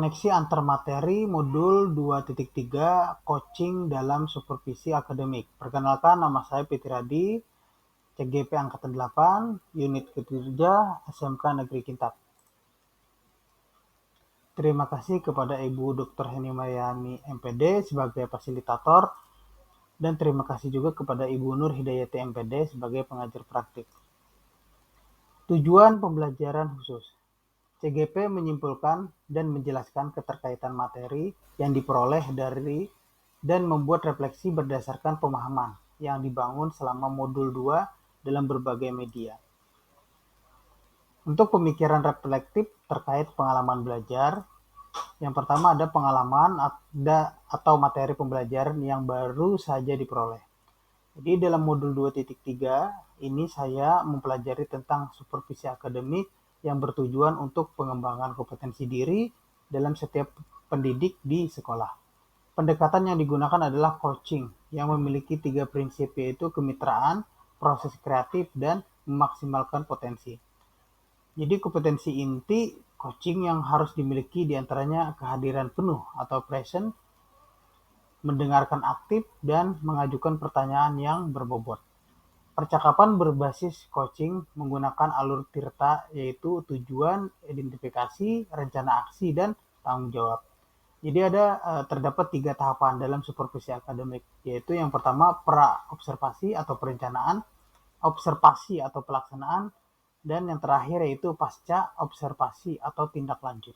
Koneksi antar materi modul 2.3 coaching dalam supervisi akademik. Perkenalkan, nama saya Pitiradi, CGP Angkatan 8, unit ketiga SMK Negeri Kintab. Terima kasih kepada Ibu Dr. Heni Mariani MPD sebagai fasilitator, dan terima kasih juga kepada Ibu Nur Hidayati MPD sebagai pengajar praktik. Tujuan pembelajaran khusus. CGP menyimpulkan dan menjelaskan keterkaitan materi yang diperoleh dari dan membuat refleksi berdasarkan pemahaman yang dibangun selama modul 2 dalam berbagai media. Untuk pemikiran reflektif terkait pengalaman belajar, yang pertama ada pengalaman atau materi pembelajaran yang baru saja diperoleh. Jadi dalam modul 2.3 ini saya mempelajari tentang supervisi akademik yang bertujuan untuk pengembangan kompetensi diri dalam setiap pendidik di sekolah. Pendekatan yang digunakan adalah coaching yang memiliki 3 prinsip, yaitu kemitraan, proses kreatif, dan memaksimalkan potensi. Jadi kompetensi inti coaching yang harus dimiliki diantaranya kehadiran penuh atau present, mendengarkan aktif, dan mengajukan pertanyaan yang berbobot. Percakapan berbasis coaching menggunakan alur Tirta, yaitu tujuan, identifikasi, rencana aksi, dan tanggung jawab. Jadi terdapat 3 tahapan dalam supervisi akademik, yaitu yang pertama pra-observasi atau perencanaan, observasi atau pelaksanaan, dan yang terakhir yaitu pasca observasi atau tindak lanjut.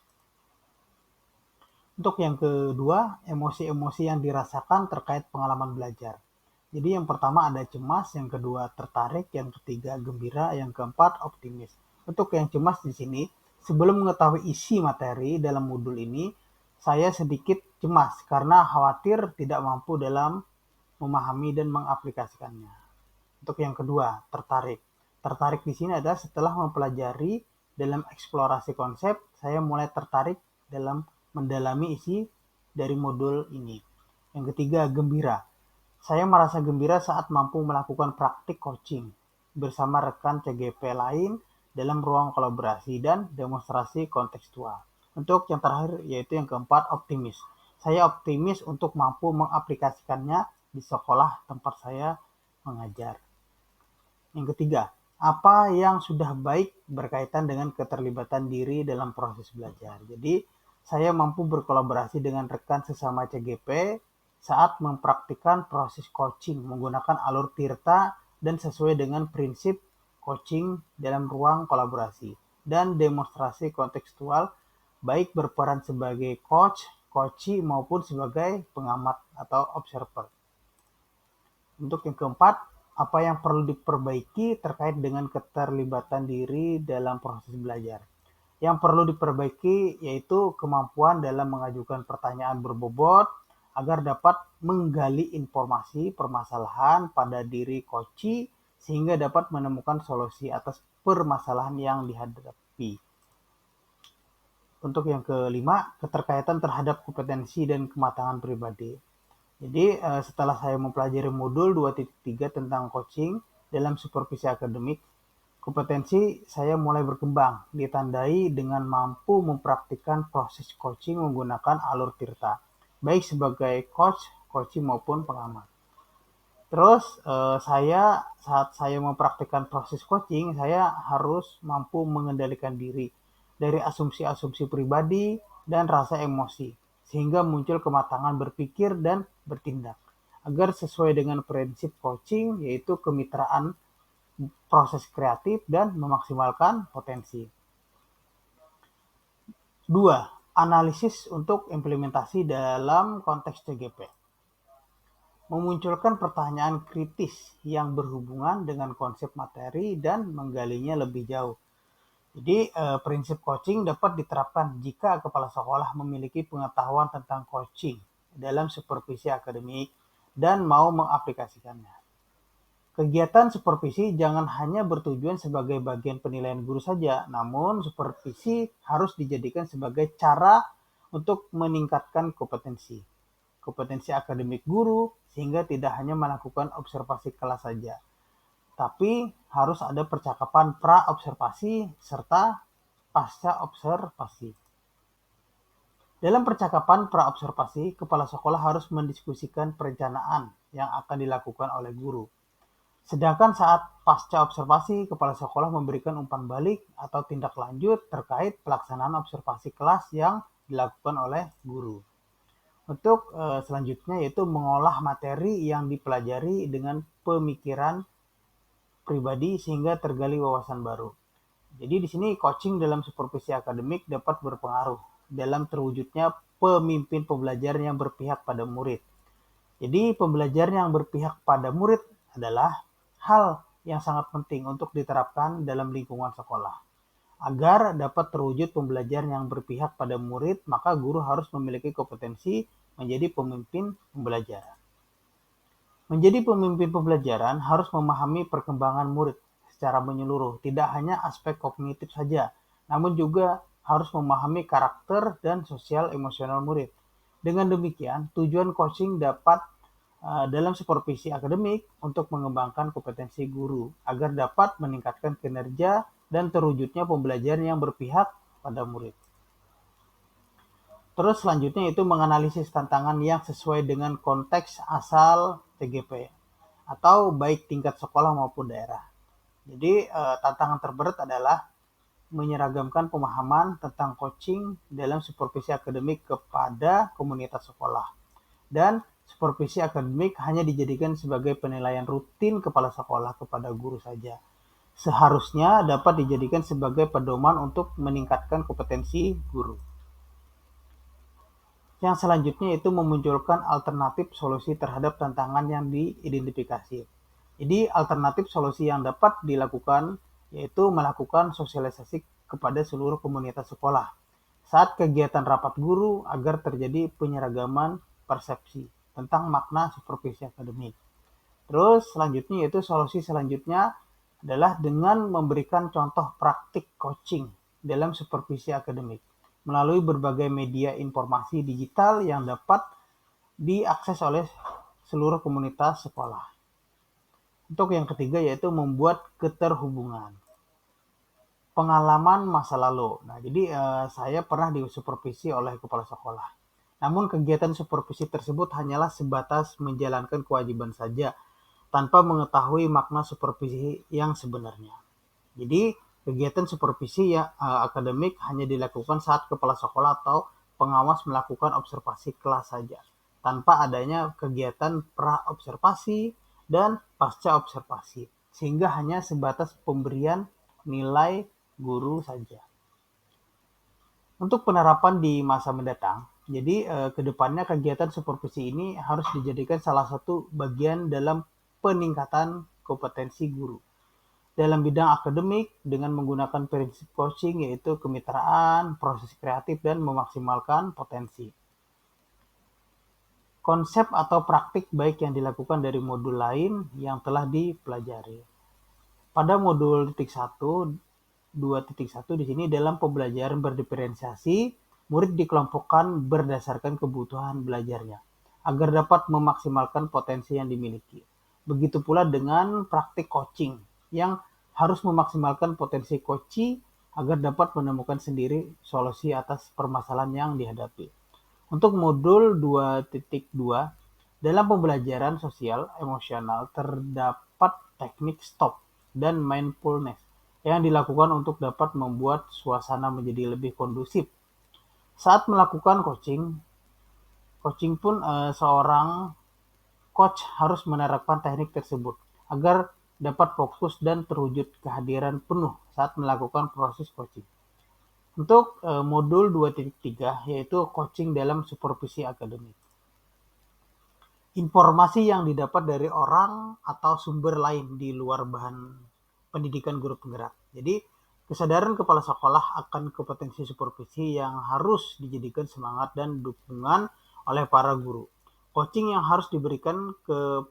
Untuk yang kedua, emosi-emosi yang dirasakan terkait pengalaman belajar. Jadi yang pertama ada cemas, yang kedua tertarik, yang ketiga gembira, yang keempat optimis. Untuk yang cemas di sini, sebelum mengetahui isi materi dalam modul ini, saya sedikit cemas karena khawatir tidak mampu dalam memahami dan mengaplikasikannya. Untuk yang kedua, tertarik. Tertarik di sini adalah setelah mempelajari dalam eksplorasi konsep, saya mulai tertarik dalam mendalami isi dari modul ini. Yang ketiga, gembira. Saya merasa gembira saat mampu melakukan praktik coaching bersama rekan CGP lain dalam ruang kolaborasi dan demonstrasi kontekstual. Untuk yang terakhir, yaitu yang keempat, optimis. Saya optimis untuk mampu mengaplikasikannya di sekolah tempat saya mengajar. Yang ketiga, apa yang sudah baik berkaitan dengan keterlibatan diri dalam proses belajar. Jadi, saya mampu berkolaborasi dengan rekan sesama CGP saat mempraktikkan proses coaching menggunakan alur Tirta dan sesuai dengan prinsip coaching dalam ruang kolaborasi dan demonstrasi kontekstual, baik berperan sebagai coach, coachee maupun sebagai pengamat atau observer. Untuk yang keempat, apa yang perlu diperbaiki terkait dengan keterlibatan diri dalam proses belajar. Yang perlu diperbaiki yaitu kemampuan dalam mengajukan pertanyaan berbobot agar dapat menggali informasi permasalahan pada diri coachee sehingga dapat menemukan solusi atas permasalahan yang dihadapi. Untuk yang kelima, keterkaitan terhadap kompetensi dan kematangan pribadi. Jadi setelah saya mempelajari modul 2.3 tentang coaching dalam supervisi akademik, kompetensi saya mulai berkembang, ditandai dengan mampu mempraktikkan proses coaching menggunakan alur Tirta, baik sebagai coach, coachee maupun pengamat. Terus saat saya mempraktikkan proses coaching, saya harus mampu mengendalikan diri dari asumsi-asumsi pribadi dan rasa emosi, sehingga muncul kematangan berpikir dan bertindak, agar sesuai dengan prinsip coaching, yaitu kemitraan, proses kreatif, dan memaksimalkan potensi. 2. Analisis untuk implementasi dalam konteks CGP. Memunculkan pertanyaan kritis yang berhubungan dengan konsep materi dan menggalinya lebih jauh. Jadi prinsip coaching dapat diterapkan jika kepala sekolah memiliki pengetahuan tentang coaching dalam supervisi akademik dan mau mengaplikasikannya. Kegiatan supervisi jangan hanya bertujuan sebagai bagian penilaian guru saja, namun supervisi harus dijadikan sebagai cara untuk meningkatkan kompetensi akademik guru, sehingga tidak hanya melakukan observasi kelas saja, tapi harus ada percakapan pra-observasi serta pasca observasi. Dalam percakapan pra-observasi, kepala sekolah harus mendiskusikan perencanaan yang akan dilakukan oleh guru. Sedangkan saat pasca observasi, kepala sekolah memberikan umpan balik atau tindak lanjut terkait pelaksanaan observasi kelas yang dilakukan oleh guru. Untuk selanjutnya yaitu mengolah materi yang dipelajari dengan pemikiran pribadi sehingga tergali wawasan baru. Jadi di sini coaching dalam supervisi akademik dapat berpengaruh dalam terwujudnya pemimpin pembelajar yang berpihak pada murid. Jadi pembelajar yang berpihak pada murid adalah hal yang sangat penting untuk diterapkan dalam lingkungan sekolah. Agar dapat terwujud pembelajar yang berpihak pada murid, maka guru harus memiliki kompetensi menjadi pemimpin pembelajaran. Menjadi pemimpin pembelajaran harus memahami perkembangan murid secara menyeluruh, tidak hanya aspek kognitif saja, namun juga harus memahami karakter dan sosial emosional murid. Dengan demikian, tujuan coaching dapat dalam supervisi akademik untuk mengembangkan kompetensi guru agar dapat meningkatkan kinerja dan terwujudnya pembelajaran yang berpihak pada murid. Terus selanjutnya itu menganalisis tantangan yang sesuai dengan konteks asal TGP atau baik tingkat sekolah maupun daerah. Jadi tantangan terberat adalah menyeragamkan pemahaman tentang coaching dalam supervisi akademik kepada komunitas sekolah. Dan supervisi akademik hanya dijadikan sebagai penilaian rutin kepala sekolah kepada guru saja. Seharusnya dapat dijadikan sebagai pedoman untuk meningkatkan kompetensi guru. Yang selanjutnya itu memunculkan alternatif solusi terhadap tantangan yang diidentifikasi. Jadi alternatif solusi yang dapat dilakukan yaitu melakukan sosialisasi kepada seluruh komunitas sekolah saat kegiatan rapat guru agar terjadi penyeragaman persepsi tentang makna supervisi akademik. Terus selanjutnya yaitu solusi selanjutnya adalah dengan memberikan contoh praktik coaching dalam supervisi akademik melalui berbagai media informasi digital yang dapat diakses oleh seluruh komunitas sekolah. Untuk yang ketiga yaitu membuat keterhubungan. Pengalaman masa lalu. Nah, jadi saya pernah disupervisi oleh kepala sekolah. Namun kegiatan supervisi tersebut hanyalah sebatas menjalankan kewajiban saja tanpa mengetahui makna supervisi yang sebenarnya. Jadi kegiatan supervisi ya, akademik hanya dilakukan saat kepala sekolah atau pengawas melakukan observasi kelas saja, tanpa adanya kegiatan pra-observasi dan pasca observasi, sehingga hanya sebatas pemberian nilai guru saja. Untuk penerapan di masa mendatang, jadi kedepannya kegiatan supervisi ini harus dijadikan salah satu bagian dalam peningkatan kompetensi guru dalam bidang akademik dengan menggunakan prinsip coaching yaitu kemitraan, proses kreatif, dan memaksimalkan potensi. Konsep atau praktik baik yang dilakukan dari modul lain yang telah dipelajari. Pada modul 1, 2.1 di sini dalam pembelajaran berdiferensiasi, murid dikelompokkan berdasarkan kebutuhan belajarnya agar dapat memaksimalkan potensi yang dimiliki. Begitu pula dengan praktik coaching yang harus memaksimalkan potensi coachee agar dapat menemukan sendiri solusi atas permasalahan yang dihadapi. Untuk modul 2.2, dalam pembelajaran sosial emosional terdapat teknik stop dan mindfulness yang dilakukan untuk dapat membuat suasana menjadi lebih kondusif. Saat melakukan coaching pun seorang coach harus menerapkan teknik tersebut agar dapat fokus dan terwujud kehadiran penuh saat melakukan proses coaching. Untuk modul 2.3 yaitu coaching dalam supervisi akademik. Informasi yang didapat dari orang atau sumber lain di luar bahan pendidikan guru penggerak. Jadi kesadaran kepala sekolah akan kompetensi supervisi yang harus dijadikan semangat dan dukungan oleh para guru. Coaching yang harus diberikan ke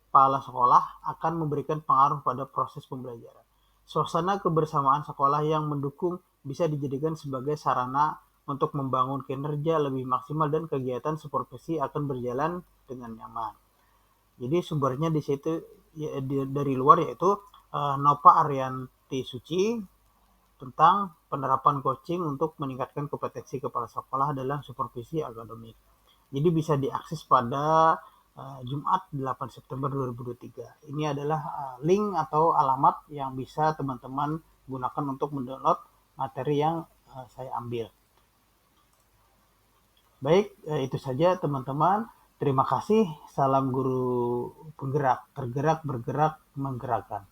kepala sekolah akan memberikan pengaruh pada proses pembelajaran. Suasana kebersamaan sekolah yang mendukung bisa dijadikan sebagai sarana untuk membangun kinerja lebih maksimal dan kegiatan supervisi akan berjalan dengan nyaman. Jadi sumbernya di situ dari luar yaitu Nova Arianti Suci, tentang penerapan coaching untuk meningkatkan kompetensi kepala sekolah dalam supervisi akademik. Jadi bisa diakses pada Jumat 8 September 2023. Ini adalah link atau alamat yang bisa teman-teman gunakan untuk mendownload materi yang saya ambil. Baik, itu saja teman-teman. Terima kasih. Salam guru penggerak, tergerak, bergerak, menggerakkan.